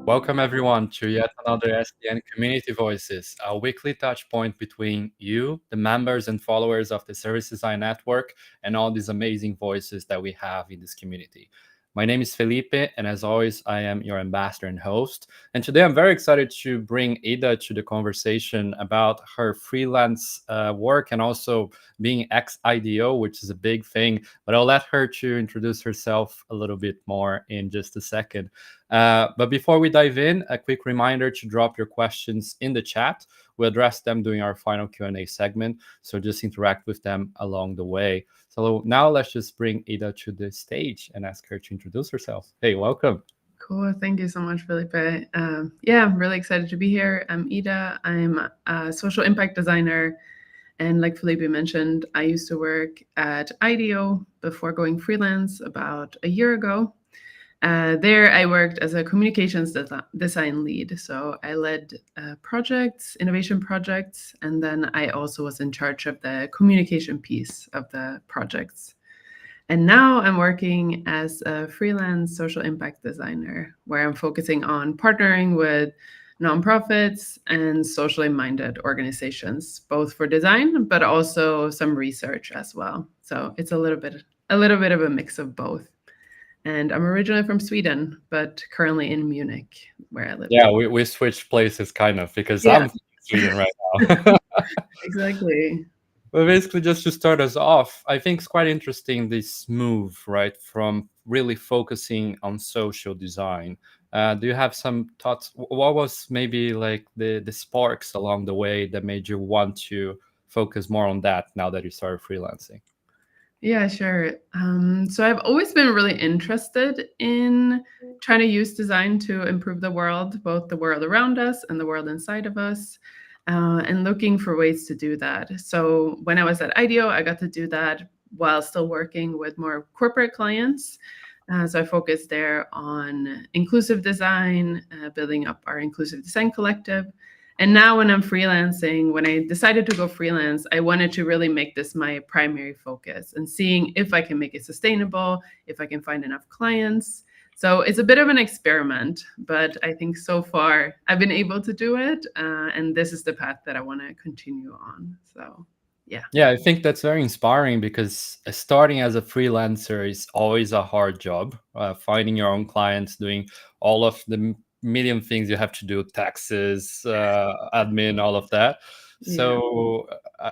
Welcome everyone to yet another SDN Community Voices, a weekly touch point between you, the members and followers of the Service Design Network, and all these amazing voices that we have in this community. My name is Felipe, and as always, I am your ambassador and host. And today I'm very excited to bring Ida to the conversation about her freelance work and also being ex-IDEO, which is a big thing. But I'll let her to introduce herself a little bit more in just a second. But before we dive in, a quick reminder to drop your questions in the chat. We'll address them during our final Q&A segment, so just interact with them along the way. So now let's just bring Ida to the stage and ask her to introduce herself. Hey, welcome. Cool. Thank you so much, Felipe. Yeah, I'm really excited to be here. I'm Ida. I'm a social impact designer. And like Felipe mentioned, I used to work at IDEO before going freelance about a year ago. There, I worked as a communications design lead. So I led projects, innovation projects, and then I also was in charge of the communication piece of the projects. And now I'm working as a freelance social impact designer, where I'm focusing on partnering with nonprofits and socially minded organizations, both for design, but also some research as well. So it's a little bit of a mix of both. And I'm originally from Sweden, but currently in Munich, where I live. Yeah, we switched places kind of because Yeah. I'm from Sweden right now. Exactly. But basically, just to start us off, I think it's quite interesting this move, right, from really focusing on social design. Do you have some thoughts? What was maybe like the sparks along the way that made you want to focus more on that now that you started freelancing? Yeah, sure. So I've always been really interested in trying to use design to improve the world, both the world around us and the world inside of us, and looking for ways to do that. So when I was at IDEO, I got to do that while still working with more corporate clients. So I focused there on inclusive design, building up our inclusive design collective. And now when I'm freelancing, when I decided to go freelance, I wanted to really make this my primary focus and seeing if I can make it sustainable, if I can find enough clients. So it's a bit of an experiment, but I think so far I've been able to do it. And this is the path that I want to continue on. So yeah. Yeah, I think that's very inspiring because starting as a freelancer is always a hard job. Finding your own clients, doing all of the million things you have to do, taxes, admin, all of that. Yeah. So,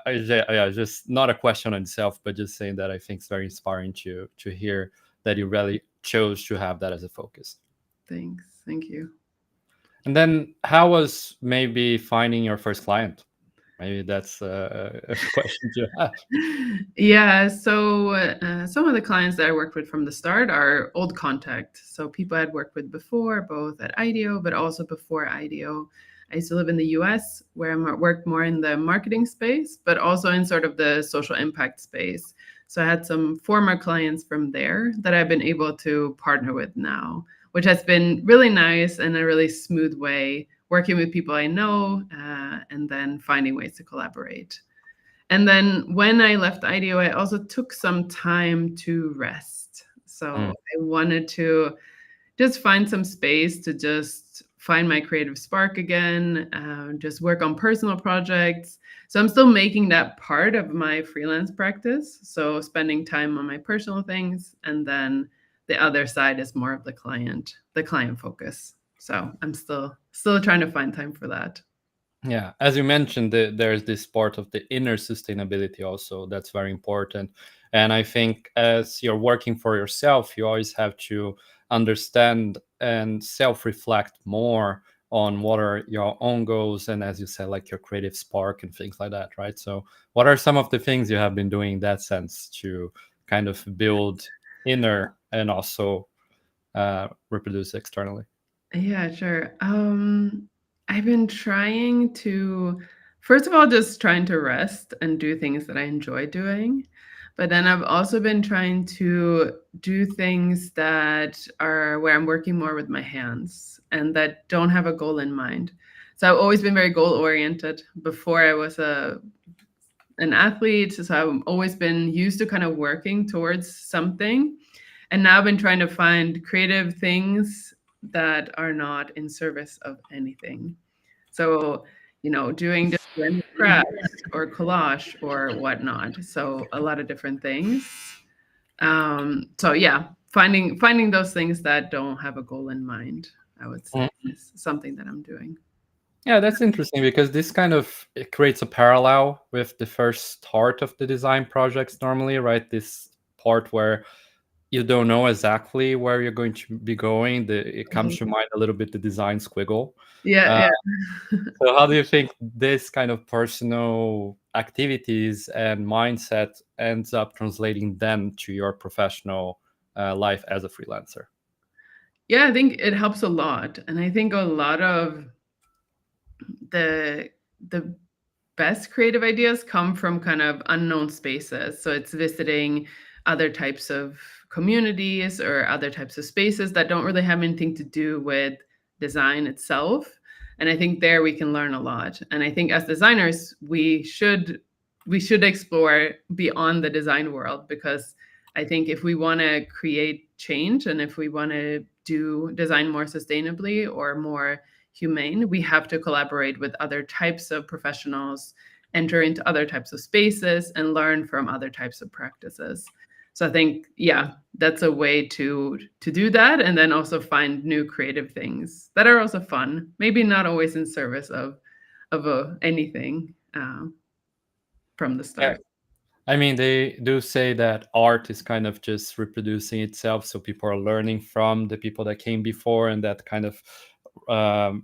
yeah, just not a question on itself, but just saying that I think it's very inspiring to hear that you really chose to have that as a focus. Thanks. Thank you. And then, how was maybe finding your first client? Maybe that's a question to have. Yeah, so some of the clients that I worked with from the start are old contact. So people I'd worked with before, both at IDEO, but also before IDEO. I used to live in the US where I worked more in the marketing space, but also in sort of the social impact space. So I had some former clients from there that I've been able to partner with now, which has been really nice and a really smooth way working with people I know and then finding ways to collaborate. And then when I left IDEO, I also took some time to rest. So I wanted to just find some space to just find my creative spark again, just work on personal projects. So I'm still making that part of my freelance practice. So spending time on my personal things, and then the other side is more of the client focus. So I'm still trying to find time for that. Yeah, as you mentioned, there's this part of the inner sustainability also that's very important. And I think as you're working for yourself, you always have to understand and self-reflect more on what are your own goals and, as you said, like your creative spark and things like that, right? So what are some of the things you have been doing in that sense to kind of build inner and also reproduce externally? Yeah, sure. I've been trying to, first of all, just trying to rest and do things that I enjoy doing. But then I've also been trying to do things that are where I'm working more with my hands and that don't have a goal in mind. So I've always been very goal oriented before I was an athlete. So I've always been used to kind of working towards something. And now I've been trying to find creative things that are not in service of anything. So, doing just random crafts or collage or whatnot. So a lot of different things. So yeah, finding those things that don't have a goal in mind, I would say, is something that I'm doing. Yeah, that's interesting because this kind of it creates a parallel with the first part of the design projects normally, right? This part where you don't know exactly where you're going to be going. It comes to mind a little bit the design squiggle. Yeah, Uh, yeah. so how do you think this kind of personal activities and mindset ends up translating then to your professional life as a freelancer? Yeah, I think it helps a lot. And I think a lot of the the best creative ideas come from kind of unknown spaces. So it's visiting other types of communities or other types of spaces that don't really have anything to do with design itself. And I think there we can learn a lot. And I think as designers, we should explore beyond the design world, because I think if we want to create change and if we want to do design more sustainably or more humane, we have to collaborate with other types of professionals, enter into other types of spaces, and learn from other types of practices. So I think, yeah, that's a way to do that, and then also find new creative things that are also fun. Maybe not always in service of anything from the Yeah. start. I mean, they do say that art is kind of just reproducing itself, so people are learning from the people that came before, and that kind of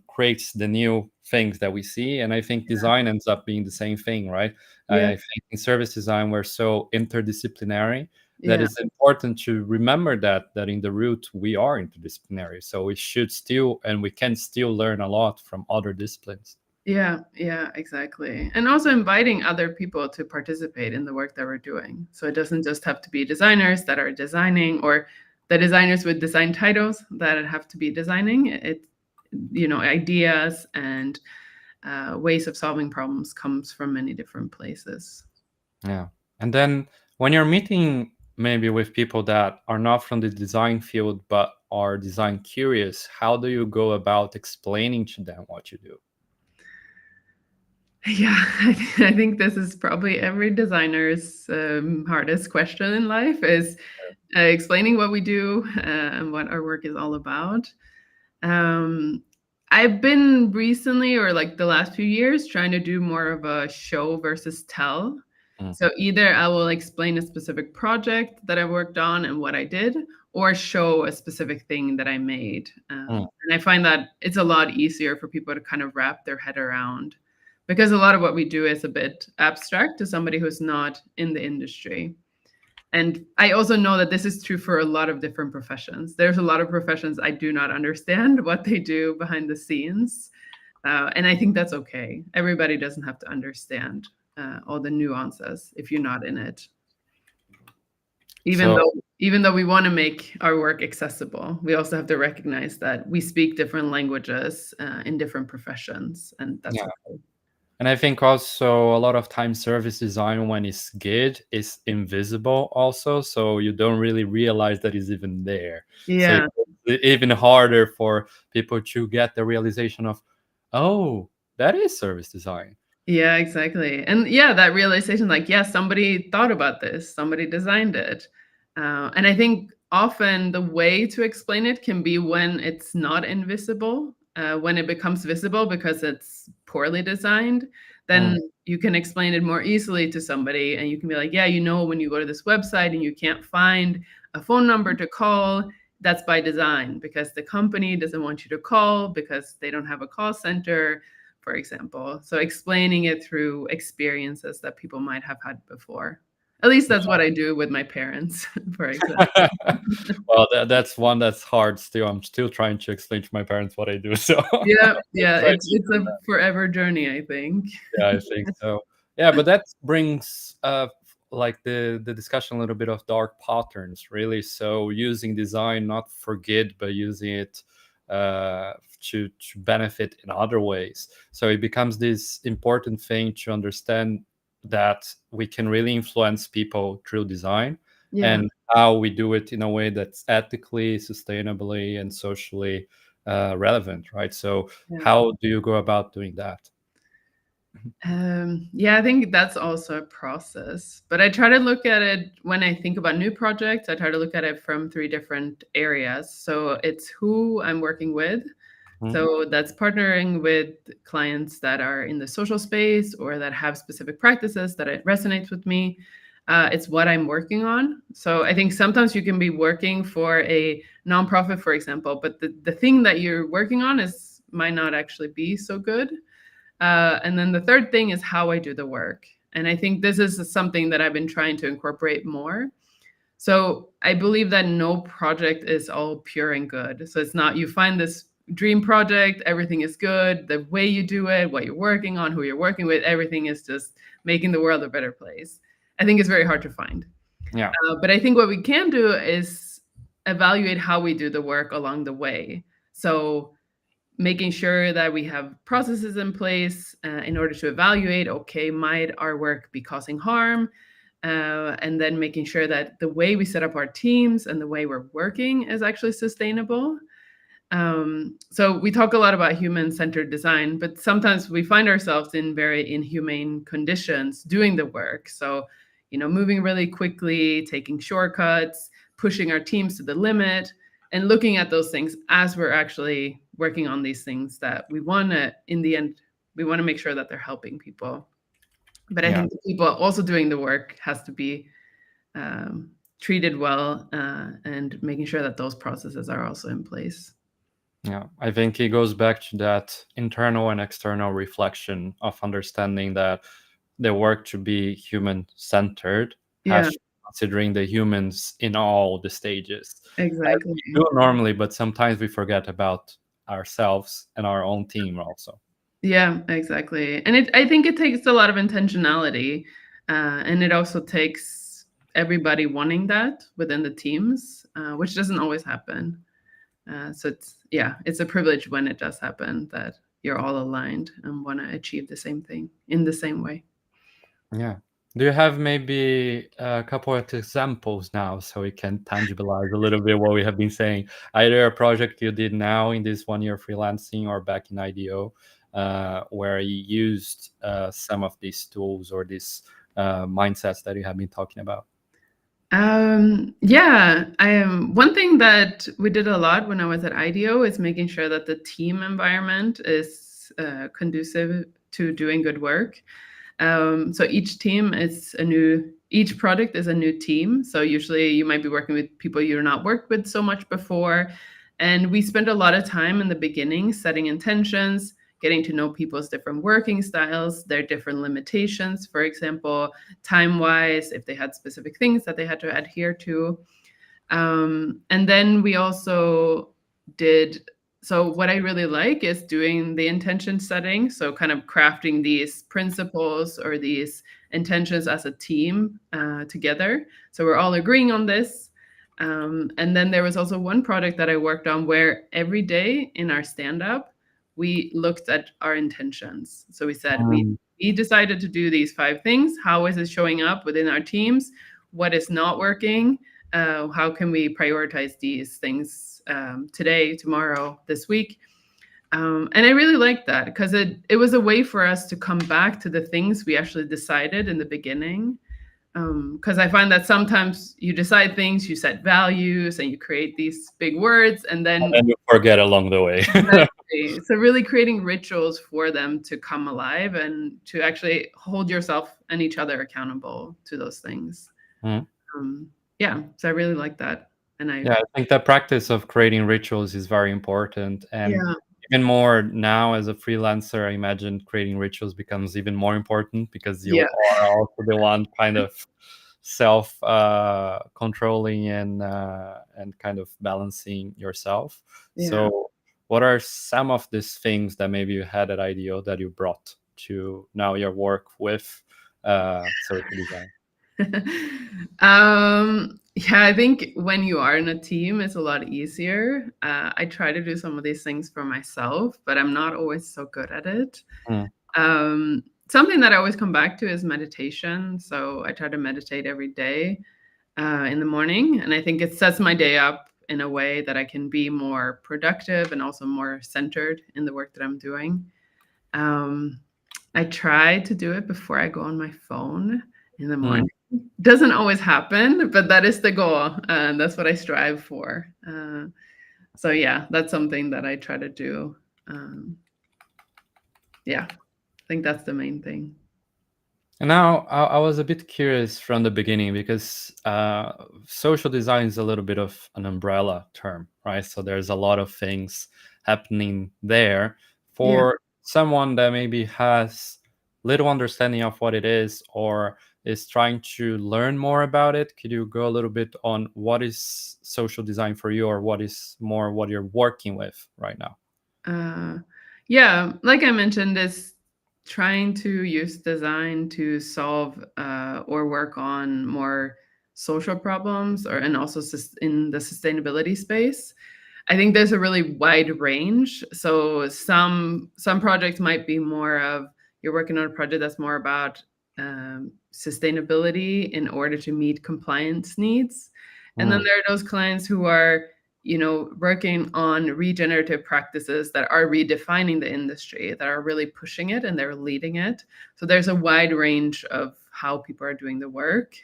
creates the new things that we see. And I think design ends up being the same thing, right? Yeah, I think in service design we're so interdisciplinary that yeah, it's important to remember that in the root we are interdisciplinary. So we should still and we can still learn a lot from other disciplines. yeah, yeah, exactly. And also inviting other people to participate in the work that we're doing. So it doesn't just have to be designers that are designing, or the designers with design titles that have to be designing. Ideas and ways of solving problems comes from many different places. Yeah. And then when you're meeting maybe with people that are not from the design field but are design curious, how do you go about explaining to them what you do? Yeah, I think this is probably every designer's hardest question in life, is explaining what we do and what our work is all about. Um, I've been recently, or like the last few years, trying to do more of a show versus tell. Mm, So either I will explain a specific project that I worked on and what I did, or show a specific thing that I made. mm, And I find that it's a lot easier for people to kind of wrap their head around, because a lot of what we do is a bit abstract to somebody who's not in the industry. And I also know that this is true for a lot of different professions. There's a lot of professions I do not understand what they do behind the scenes. And I think that's okay. Everybody doesn't have to understand all the nuances if you're not in it. Even So though even though we want to make our work accessible, we also have to recognize that we speak different languages in different professions, and that's yeah. okay. And I think also a lot of time service design when it's good is invisible also. So you don't really realize that it's even there. So Yeah. it's even harder for people to get the realization of, oh, that is service design. Yeah, exactly. And yeah, that realization, like, yeah, somebody thought about this, somebody designed it. And I think often the way to explain it can be when it's not invisible. When it becomes visible because it's poorly designed, then Mm, you can explain it more easily to somebody. And you can be like, yeah, when you go to this website and you can't find a phone number to call, that's by design, because the company doesn't want you to call because they don't have a call center, for example. So explaining it through experiences that people might have had before. At least that's what I do with my parents, for example. well, that's one that's hard still. I'm still trying to explain to my parents what I do. So Yeah, yeah, try it's a forever journey, I think. yeah, I think so. Yeah, but that brings like the discussion a little bit of dark patterns, really. So using design not for good, but using it to benefit in other ways. So it becomes this important thing to understand that we can really influence people through design, and how we do it in a way that's ethically, sustainably, and socially relevant, right? So how do you go about doing that? Yeah, I think that's also a process. But I try to look at it when I think about new projects, I try to look at it from 3 different areas. So it's who I'm working with. So that's partnering with clients that are in the social space or that have specific practices that it resonates with me. It's what I'm working on. So I think sometimes you can be working for a nonprofit, for example, but the thing that you're working on might not actually be so good. And then the third thing is how I do the work. And I think this is something that I've been trying to incorporate more. So I believe that no project is all pure and good. So it's not you find this dream project, everything is good, the way you do it, what you're working on, who you're working with, everything is just making the world a better place. I think it's very hard to find. Yeah. But I think what we can do is evaluate how we do the work along the way. So making sure that we have processes in place in order to evaluate, okay, might our work be causing harm? And then making sure that the way we set up our teams and the way we're working is actually sustainable. So we talk a lot about human-centered design, but sometimes we find ourselves in very inhumane conditions doing the work. So, moving really quickly, taking shortcuts, pushing our teams to the limit, and looking at those things as we're actually working on these things that we want to, in the end, we want to make sure that they're helping people. But I think the people also doing the work has to be treated well and making sure that those processes are also in place. Yeah, I think it goes back to that internal and external reflection of understanding that the work to be human-centered has to be considering the humans in all the stages. Exactly. We do normally, but sometimes we forget about ourselves and our own team also. Yeah, exactly. And I think it takes a lot of intentionality, and it also takes everybody wanting that within the teams, which doesn't always happen. So it's a privilege when it does happen that you're all aligned and want to achieve the same thing in the same way. Yeah. Do you have maybe a couple of examples now so we can tangibilize a little bit what we have been saying? Either a project you did now in this 1 year freelancing or back in IDEO, where you used some of these tools or these mindsets that you have been talking about? One thing that we did a lot when I was at IDEO is making sure that the team environment is conducive to doing good work. So each product is a new team. So usually you might be working with people you've not worked with so much before. And we spent a lot of time in the beginning setting intentions, getting to know people's different working styles, their different limitations, for example, time-wise, if they had specific things that they had to adhere to. And then we also so what I really like is doing the intention setting. So kind of crafting these principles or these intentions as a team together. So we're all agreeing on this. And then there was also one project that I worked on where every day in our stand-up, we looked at our intentions. So we said, we decided to do these 5 things. How is it showing up within our teams? What is not working? How can we prioritize these things today, tomorrow, this week? And I really liked that because it was a way for us to come back to the things we actually decided in the beginning. Because I find that sometimes you decide things, you set values, and you create these big words, and then you forget along the way. Exactly. So really creating rituals for them to come alive and to actually hold yourself and each other accountable to those things. So I really like that. And I think the practice of creating rituals is very important. And even more now as a freelancer, I imagine creating rituals becomes even more important because you are also the one kind of self controlling and kind of balancing yourself. So what are some of these things that maybe you had at IDEO that you brought to now your work with social design? I think when you are in a team, it's a lot easier. I try to do some of these things for myself, but I'm not always so good at it. Something that I always come back to is meditation. So I try to meditate every day. in the morning, and I think it sets my day up in a way that I can be more productive and also more centered in the work that I'm doing. I try to do it before I go on my phone in the morning. Doesn't always happen, but that is the goal, and that's what I strive for. So yeah, that's something that I try to do. Yeah, I think that's the main thing. And now I was a bit curious from the beginning because social design is a little bit of an umbrella term, right? So there's a lot of things happening there. Yeah. For someone that maybe has little understanding of what it is or is trying to learn more about it, could you go a little bit on what is social design for you, or what is more what you're working with right now? Yeah, like I mentioned, is trying to use design to solve or work on more social problems, or and also in the sustainability space. I think there's a really wide range. So some projects might be more of, you're working on a project that's more about sustainability in order to meet compliance needs. And then Mm, there are those clients who are, working on regenerative practices that are redefining the industry, that are really pushing it and they're leading it. So there's a wide range of how people are doing the work.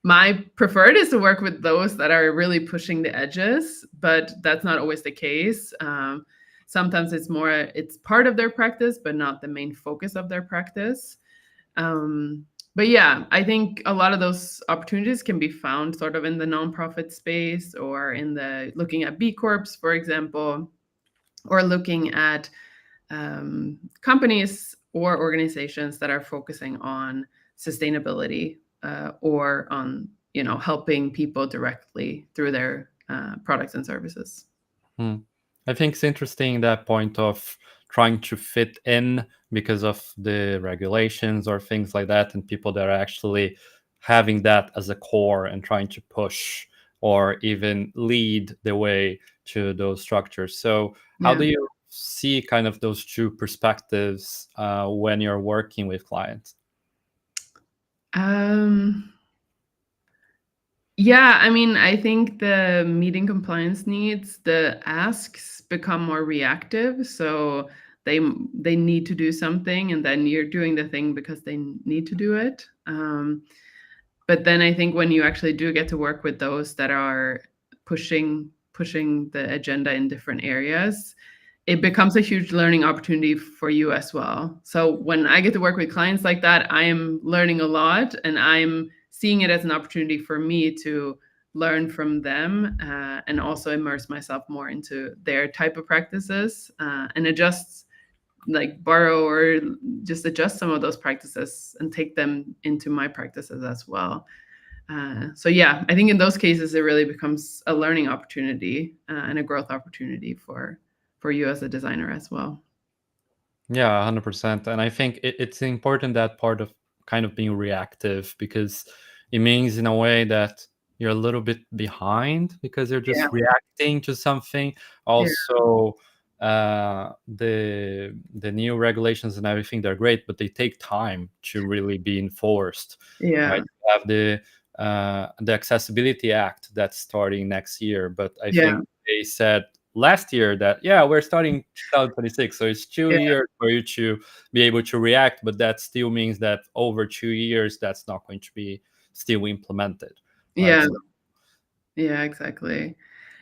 My preferred is to work with those that are really pushing the edges, but that's not always the case. Sometimes it's part of their practice, but not the main focus of their practice. But yeah, I think a lot of those opportunities can be found sort of in the nonprofit space, or in the looking at B Corps, for example, or looking at companies or organizations that are focusing on sustainability, or on helping people directly through their products and services. mm. I think it's interesting that point of trying to fit in because of the regulations or things like that, and people that are actually having that as a core and trying to push or even lead the way to those structures. So, how Yeah. do you see kind of those two perspectives when you're working with clients? Um, Yeah, I mean, I think the meeting compliance needs, the asks become more reactive. So they need to do something, and then you're doing the thing because they need to do it. But then I think when you actually do get to work with those that are pushing the agenda in different areas, it becomes a huge learning opportunity for you as well. So when I get to work with clients like that, I am learning a lot, and I'm seeing it as an opportunity for me to learn from them, and also immerse myself more into their type of practices, and adjust, like borrow or just adjust some of those practices and take them into my practices as well. So yeah, I think in those cases it really becomes a learning opportunity, and a growth opportunity for you as a designer as well. Yeah, 100%. And I think it's important, that part of kind of being reactive, because it means in a way that you're a little bit behind because you're Yeah, just reacting to something. yeah, Also, the new regulations and everything, they're great, but they take time to really be enforced, right? yeah, You have the Accessibility Act that's starting next year, but I yeah, think they said last year that, yeah, we're starting 2026, so it's 2 years for you to be able to react, but that still means that over 2 years that's not going to be still implemented, right? yeah, yeah, exactly.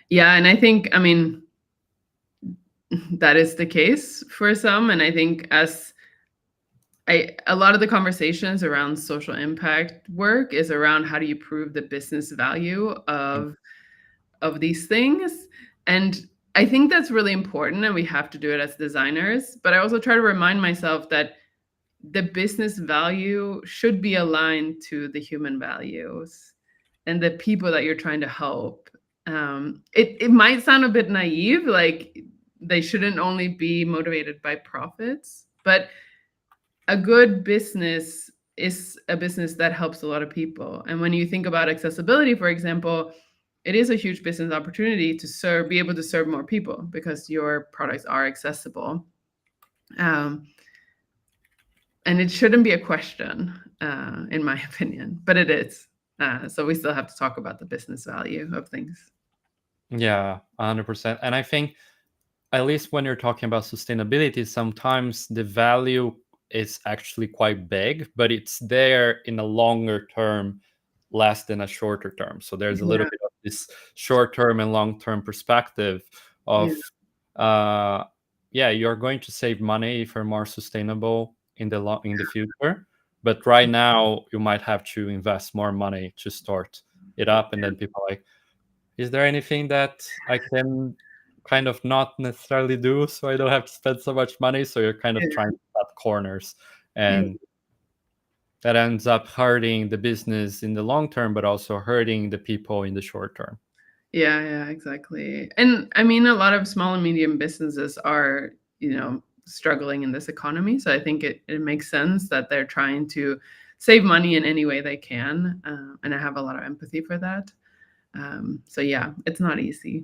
Yeah, and I think, I mean, that is the case for some, and I think a lot of the conversations around social impact work is around how do you prove the business value of these things. And I think that's really important, and we have to do it as designers. But I also try to remind myself that the business value should be aligned to the human values and the people that you're trying to help. It might sound a bit naive, like they shouldn't only be motivated by profits, but a good business is a business that helps a lot of people. And when you think about accessibility, for example, it is a huge business opportunity to be able to serve more people because your products are accessible. Um, and it shouldn't be a question, in my opinion, but it is. So we still have to talk about the business value of things. Yeah, 100%. And I think, at least when you're talking about sustainability, sometimes the value is actually quite big, but it's there in a longer term, less than a shorter term. So there's a little Yeah, bit of this short term and long term perspective yeah, of, uh, yeah, you're going to save money if you're more sustainable in the future. But right now, you might have to invest more money to start it up, and then people are like, is there anything that I can kind of not necessarily do so I don't have to spend so much money? So you're kind of yeah, trying to cut corners, yeah. and that ends up hurting the business in the long term, but also hurting the people in the short term. Yeah, yeah, exactly. And I mean, a lot of small and medium businesses are, struggling in this economy. So I think it makes sense that they're trying to save money in any way they can. And I have a lot of empathy for that. So yeah, it's not easy.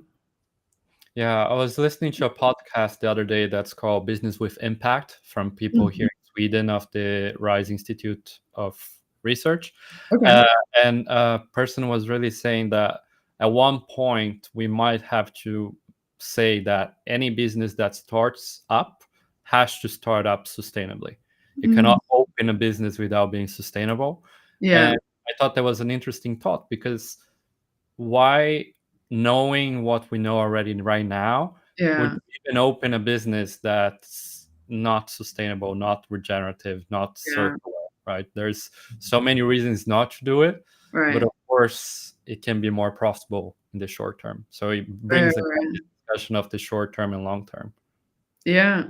Yeah, I was listening to a podcast the other day that's called Business with Impact from people here Mhm. in Sweden of the Rise Institute of Research. Okay. Uh, and a person was really saying that at one point we might have to say that any business that starts up has to start up sustainably. You Mhm. cannot open a business without being sustainable. Yeah, And I thought that was an interesting thought, because why, knowing what we know already right now, would yeah, you even open a business that's not sustainable, not regenerative, not yeah, circular, right? There's so many reasons not to do it, but right. of course it can be more profitable in the short term. So it Right, brings again right. the discussion of the short term and long term. Yeah.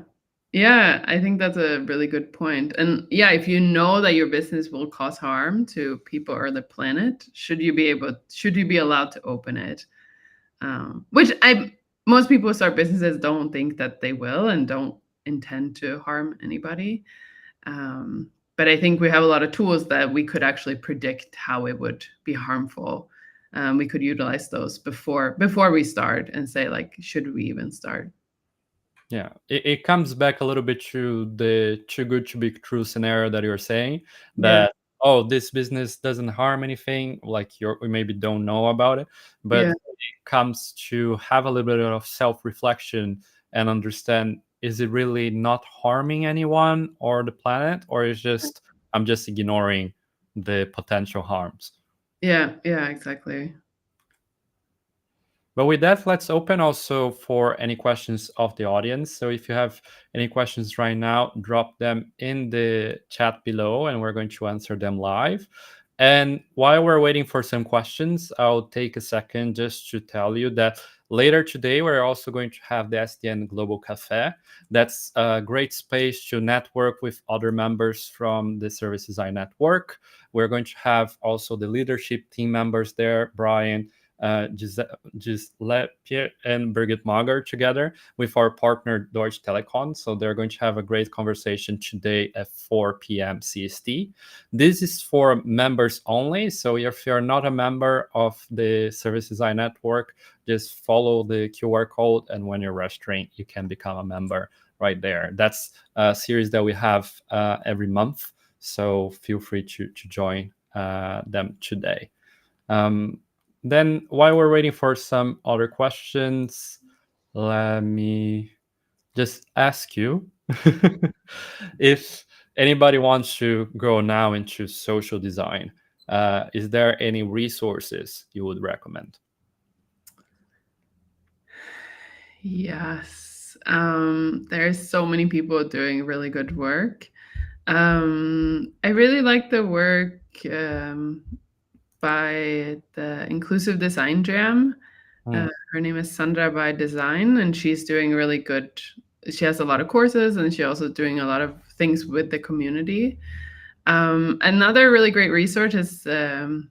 Yeah, I think that's a really good point. And yeah, if you know that your business will cause harm to people or the planet, should you be allowed to open it? Which I most people who start businesses don't think that they will and don't intend to harm anybody. But I think we have a lot of tools that we could actually predict how it would be harmful. We could utilize those before we start and say like, should we even start? Yeah, it comes back a little bit to the too good to be true scenario that you're saying, Yeah, that, oh, this business doesn't harm anything, like we maybe don't know about it, but yeah, it comes to have a little bit of self-reflection and understand, is it really not harming anyone or the planet, or is just I'm just ignoring the potential harms? yeah, yeah, exactly. But with that, let's open also for any questions of the audience. So if you have any questions right now, drop them in the chat below and we're going to answer them live. And while we're waiting for some questions, I'll take a second just to tell you that later today, we're also going to have the SDN Global Cafe. That's a great space to network with other members from the Service Design Network. We're going to have also the leadership team members there, Brian, Giuseppe and Birgit Mager, together with our partner Deutsche Telekom. So they're going to have a great conversation today at 4 p.m. CST. This is for members only. So if you're not a member of the Service Design Network, just follow the QR code, and when you're registering, you can become a member right there. That's a series that we have every month. So feel free to join them today. Um, then, while we're waiting for some other questions, let me just ask you if anybody wants to go now into social design, is there any resources you would recommend? Yes. There's so many people doing really good work. I really like the work by the Inclusive Design Jam. Mm, Her name is Sandra by Design, and she's doing really good. She has a lot of courses, and she also doing a lot of things with the community. Another really great resource is the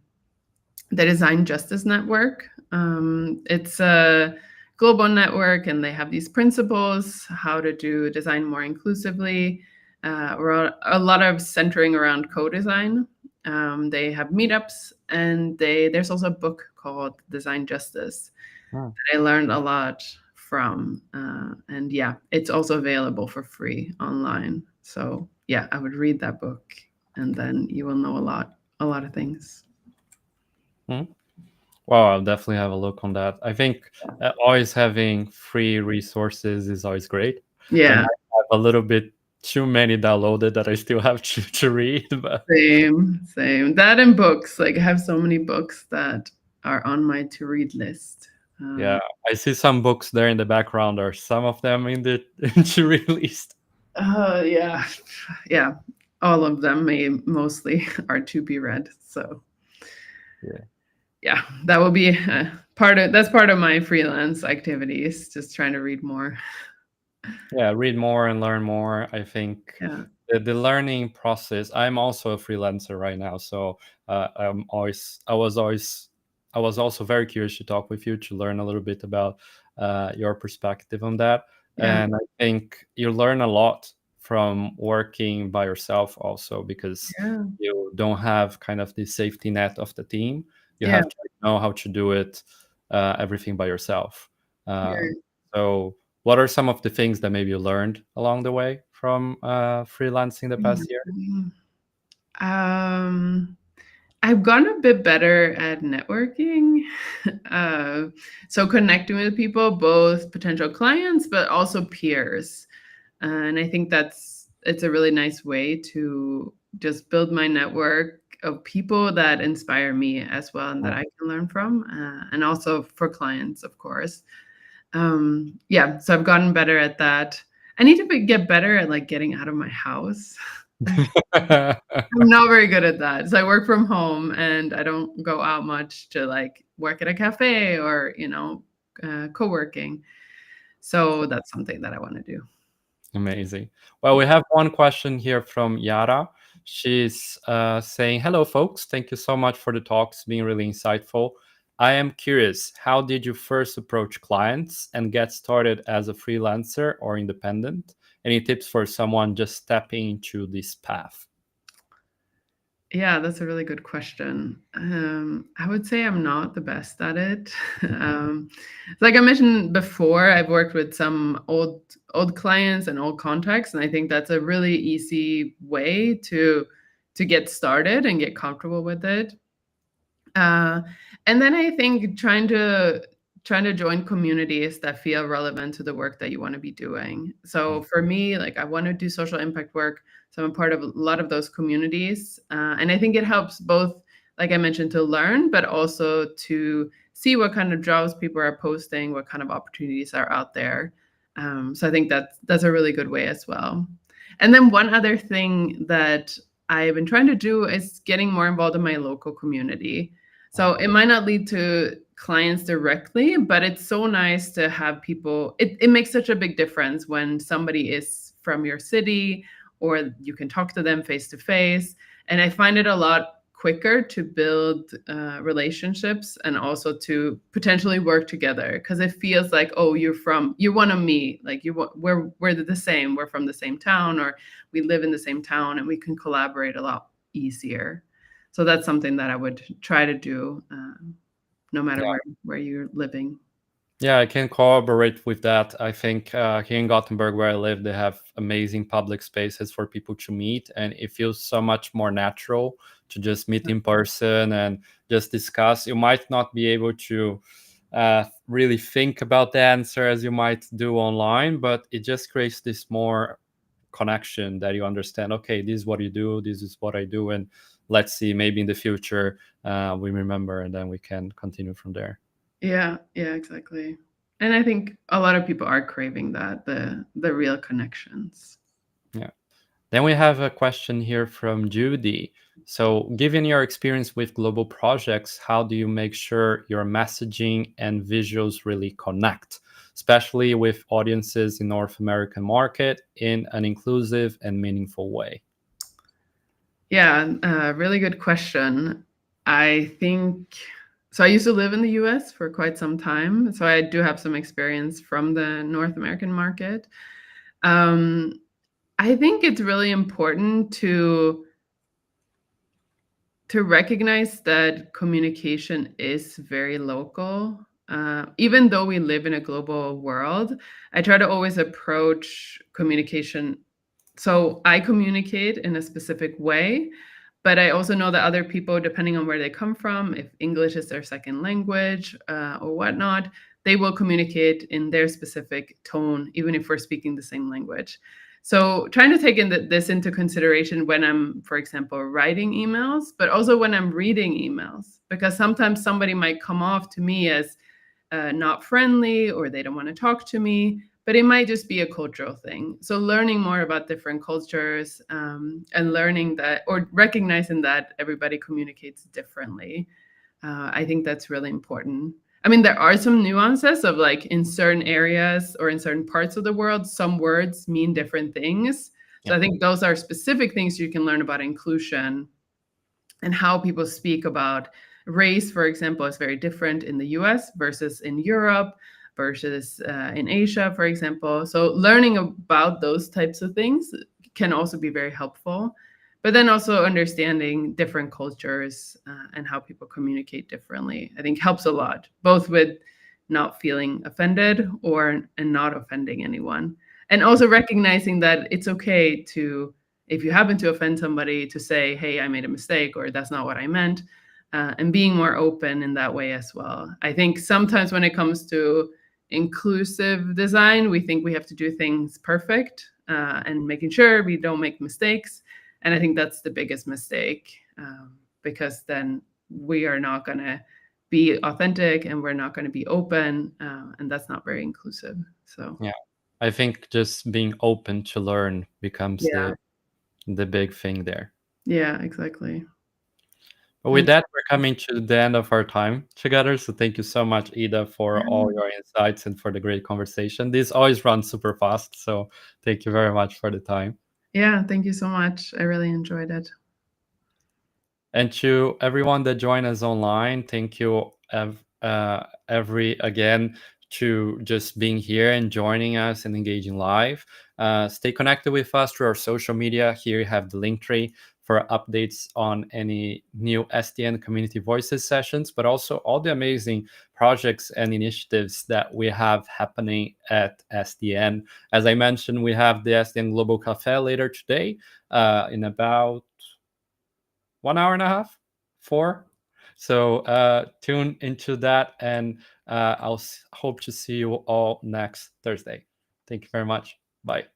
Design Justice Network. It's a global network, and they have these principles how to do design more inclusively. A lot of centering around co-design. They have meetups, and there's also a book called Design Justice mm. that I learned a lot from. And yeah, it's also available for free online. So yeah, I would read that book, and then you will know a lot of things. Mhm. Well, I'll definitely have a look on that. I think always having free resources is always great. I Yeah, might have a little bit too many downloaded that I still have to read, but same. That and books. Like I have so many books that are on my to read list. yeah, I see some books there in the background, or some of them in the to read list. Yeah, yeah. All of them may mostly are to be read. So Yeah. yeah, that will be part of my freelance activities. Just trying to read more. Yeah, read more and learn more. I think Yeah, the learning process. I'm also a freelancer right now, so I was also very curious to talk with you to learn a little bit about your perspective on that. yeah, And I think you learn a lot from working by yourself, also because yeah, you don't have kind of the safety net of the team. You yeah. have to know how to do it everything by yourself. Yeah. So what are some of the things that maybe you learned along the way from freelancing the past year? Mhm. Um, I've gotten a bit better at networking. Uh, so connecting with people, both potential clients, but also peers. And I think it's a really nice way to just build my network of people that inspire me as well and that I can learn from, and also for clients, of course. Yeah, so I've gotten better at that. I need to get better at like getting out of my house. I'm not very good at that. So I work from home and I don't go out much to like work at a cafe or, co-working. So that's something that I want to do. Amazing. Well, Yeah. we have one question here from Yara. She's saying, "Hello, folks. Thank you so much for the talks, being really insightful. I am curious, how did you first approach clients and get started as a freelancer or independent? Any tips for someone just stepping into this path?" Yeah, that's a really good question. I would say I'm not the best at it. Like I mentioned before, I've worked with some old clients and old contacts, and I think that's a really easy way to get started and get comfortable with it. Uh, and then I think trying to join communities that feel relevant to the work that you want to be doing. So for me, like I want to do social impact work, so I'm part of a lot of those communities, and I think it helps both, like I mentioned, to learn, but also to see what kind of jobs people are posting, what kind of opportunities are out there. So I think that's a really good way as well. And then one other thing that I've been trying to do is getting more involved in my local community. So it might not lead to clients directly, but it's so nice to have people. It makes such a big difference when somebody is from your city or you can talk to them face to face. And I find it a lot quicker to build relationships and also to potentially work together because it feels like, oh, you want to meet, like we're the same, we're from the same town, or we live in the same town and we can collaborate a lot easier. So that's something that I would try to do, no matter where you're living. Yeah, I can corroborate with that. I think here in Gothenburg, where I live, they have amazing public spaces for people to meet, and it feels so much more natural to just meet in person and just discuss. You might not be able to really think about the answer as you might do online, but it just creates this more connection that you understand. Okay, this is what you do, this is what I do, and let's see, maybe in the future we remember, and then we can continue from there. Yeah, yeah, exactly. And I think a lot of people are craving that, the real connections. Yeah. Then we have a question here from Judy. So, given your experience with global projects, how do you make sure your messaging and visuals really connect, especially with audiences in North American market in an inclusive and meaningful way? Yeah, really good question. I think so. I used to live in the US for quite some time, so I do have some experience from the North American market. Um, I think it's really important to recognize that communication is very local. Even though we live in a global world, I try to always approach communication. So I communicate in a specific way, But I also know that other people, depending on where they come from, if English is their second language or whatnot, they will communicate in their specific tone, even if we're speaking the same language. So trying to take this into consideration when I'm, for example, writing emails, but also when I'm reading emails, because sometimes somebody might come off to me as not friendly, or they don't want to talk to me, but it might just be a cultural thing. So learning more about different cultures and learning that, or recognizing that everybody communicates differently, I think that's really important. I mean, there are some nuances of like in certain areas or in certain parts of the world, some words mean different things. So I think those are specific things you can learn about inclusion and how people speak about race, for example, is very different in the US versus in Europe versus in Asia, for example. So learning about those types of things can also be very helpful. But then also understanding different cultures and how people communicate differently, I think helps a lot, both with not feeling offended and not offending anyone. And also recognizing that it's okay to, if you happen to offend somebody, to say, hey, I made a mistake, or that's not what I meant, and being more open in that way as well. I think sometimes when it comes to inclusive design, we think we have to do things perfect and making sure we don't make mistakes. And I think that's the biggest mistake, because then we are not going to be authentic and we're not going to be open, and that's not very inclusive. So yeah, I think just being open to learn becomes the big thing there. Yeah, exactly. But with that, we're coming to the end of our time together. So thank you so much, Ida, for all your insights and for the great conversation. This always runs super fast. So thank you very much for the time. Yeah, thank you so much. I really enjoyed it. And to everyone that joined us online, thank you again to just being here and joining us and engaging live. Stay connected with us through our social media. Here you have the link tree for updates on any new SDN Community Voices sessions, but also all the amazing projects and initiatives that we have happening at SDN. As I mentioned, we have the SDN Global Cafe later today in about 1.5 hours, 4. So tune into that, and I'll hope to see you all next Thursday. Thank you very much. Bye.